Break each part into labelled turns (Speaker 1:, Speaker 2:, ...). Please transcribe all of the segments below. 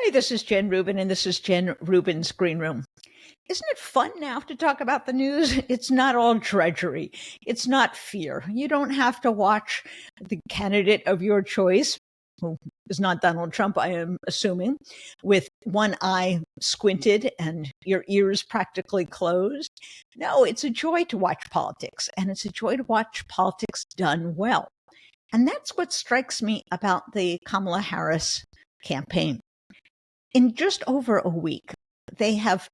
Speaker 1: Hi, this is Jen Rubin, and this is Jen Rubin's Green Room. Isn't it fun now to talk about the news? It's not all drudgery. It's not fear. You don't have to watch the candidate of your choice, who is not Donald Trump, I am assuming, with one eye squinted and your ears practically closed. No, it's a joy to watch politics, and it's a joy to watch politics done well. And that's what strikes me about the Kamala Harris campaign. In just over a week, they have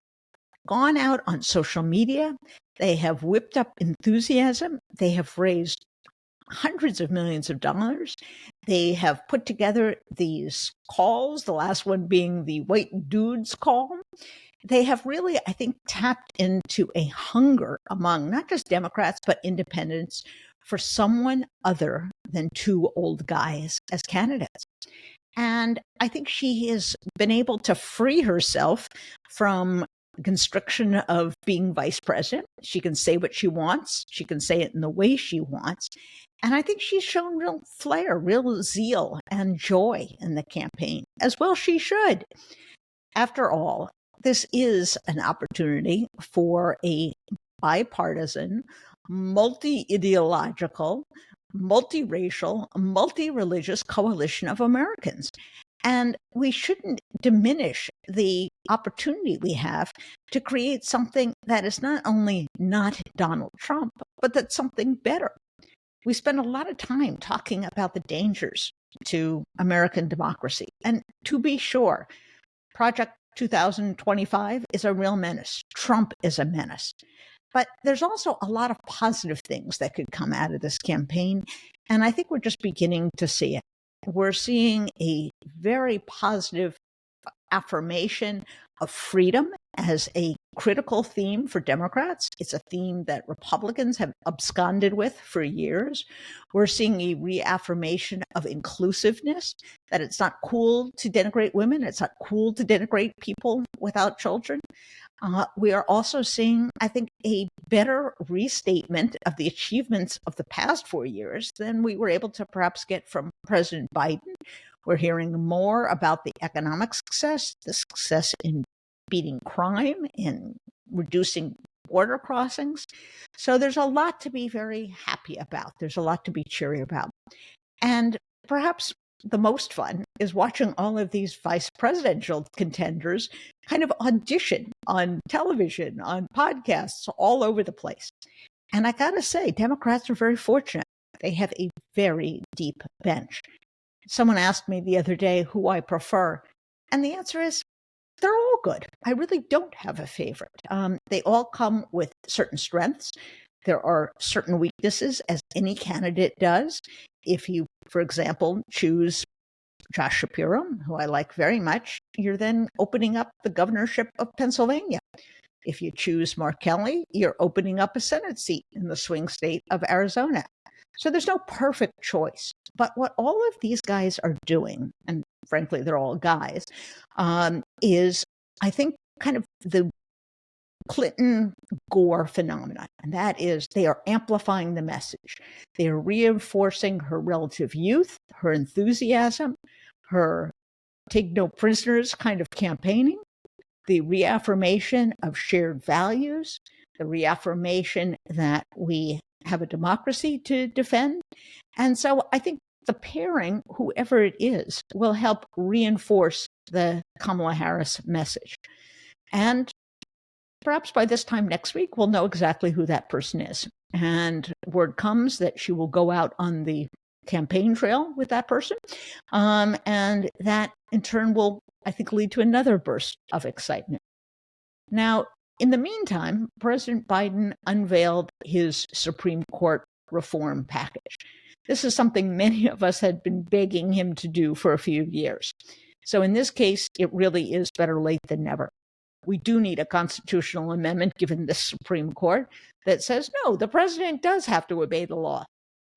Speaker 1: gone out on social media. They have whipped up enthusiasm. They have raised hundreds of millions of dollars. They have put together these calls, the last one being the white dudes call. They have really, I think, tapped into a hunger among not just Democrats, but independents for someone other than two old guys as candidates. And I think she has been able to free herself from the constriction of being vice president. She can say what she wants. She can say it in the way she wants. And I think she's shown real flair, real zeal and joy in the campaign, as well she should. After all, this is an opportunity for a bipartisan, multi-ideological, multiracial, multi-religious coalition of Americans. And we shouldn't diminish the opportunity we have to create something that is not only not Donald Trump, but that's something better. We spend a lot of time talking about the dangers to American democracy. And to be sure, Project 2025 is a real menace. Trump is a menace. But there's also a lot of positive things that could come out of this campaign. And I think we're just beginning to see it. We're seeing a very positive affirmation of freedom as a critical theme for Democrats. It's a theme that Republicans have absconded with for years. We're seeing a reaffirmation of inclusiveness, that it's not cool to denigrate women. It's not cool to denigrate people without children. We are also seeing, I think, a better restatement of the achievements of the past 4 years than we were able to perhaps get from President Biden. We're hearing more about the economic success, the success in beating crime, in reducing border crossings. So there's a lot to be very happy about. There's a lot to be cheery about. And perhaps the most fun is watching all of these vice presidential contenders kind of audition on television, on podcasts, all over the place. And I gotta say, Democrats are very fortunate. They have a very deep bench. Someone asked me the other day who I prefer, and the answer is they're all good. I really don't have a favorite. They all come with certain strengths. There are certain weaknesses, as any candidate does. If you, for example, choose Josh Shapiro, who I like very much, you're then opening up the governorship of Pennsylvania. If you choose Mark Kelly, you're opening up a Senate seat in the swing state of Arizona. So there's no perfect choice. But what all of these guys are doing, and frankly, they're all guys, is, I think, kind of the Clinton-Gore phenomenon. And that is, they are amplifying the message. They are reinforcing her relative youth, her enthusiasm, her take no prisoners kind of campaigning, the reaffirmation of shared values, the reaffirmation that we have a democracy to defend. And so I think the pairing, whoever it is, will help reinforce the Kamala Harris message. And perhaps by this time next week, we'll know exactly who that person is. And word comes that she will go out on the campaign trail with that person. And that in turn will, I think, lead to another burst of excitement. Now, in the meantime, President Biden unveiled his Supreme Court reform package. This is something many of us had been begging him to do for a few years. So in this case, it really is better late than never. We do need a constitutional amendment given the Supreme Court that says, no, the president does have to obey the law.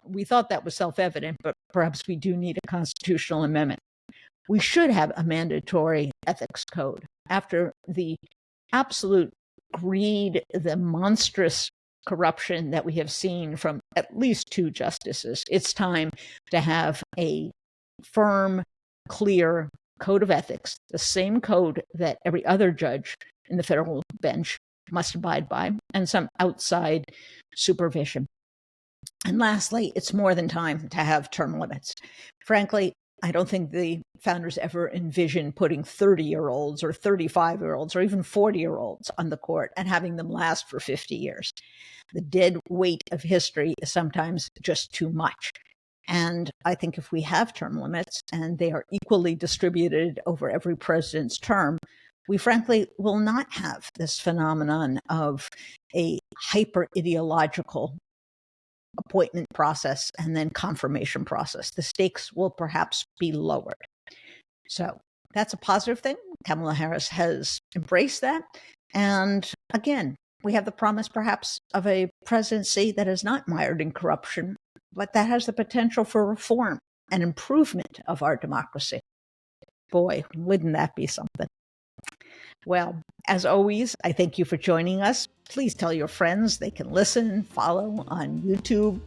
Speaker 1: We thought that was self-evident, but perhaps we do need a constitutional amendment. We should have a mandatory ethics code. After the absolute greed, the monstrous corruption that we have seen from at least two justices, it's time to have a firm, clear code of ethics, the same code that every other judge in the federal bench must abide by, and some outside supervision. And lastly, it's more than time to have term limits. Frankly, I don't think the founders ever envisioned putting 30-year-olds or 35-year-olds or even 40-year-olds on the court and having them last for 50 years. The dead weight of history is sometimes just too much. And I think if we have term limits and they are equally distributed over every president's term, we frankly will not have this phenomenon of a hyper-ideological appointment process and then confirmation process. The stakes will perhaps be lowered. So that's a positive thing. Kamala Harris has embraced that. And again, we have the promise perhaps of a presidency that is not mired in corruption, but that has the potential for reform and improvement of our democracy. Boy, wouldn't that be something? Well, as always, I thank you for joining us. Please tell your friends they can listen, follow on YouTube,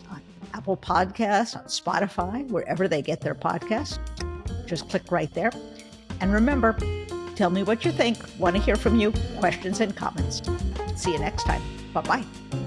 Speaker 1: on Apple Podcasts, on Spotify, wherever they get their podcasts. Just click right there. And remember, tell me what you think. Want to hear from you. Questions and comments. See you next time. Bye-bye.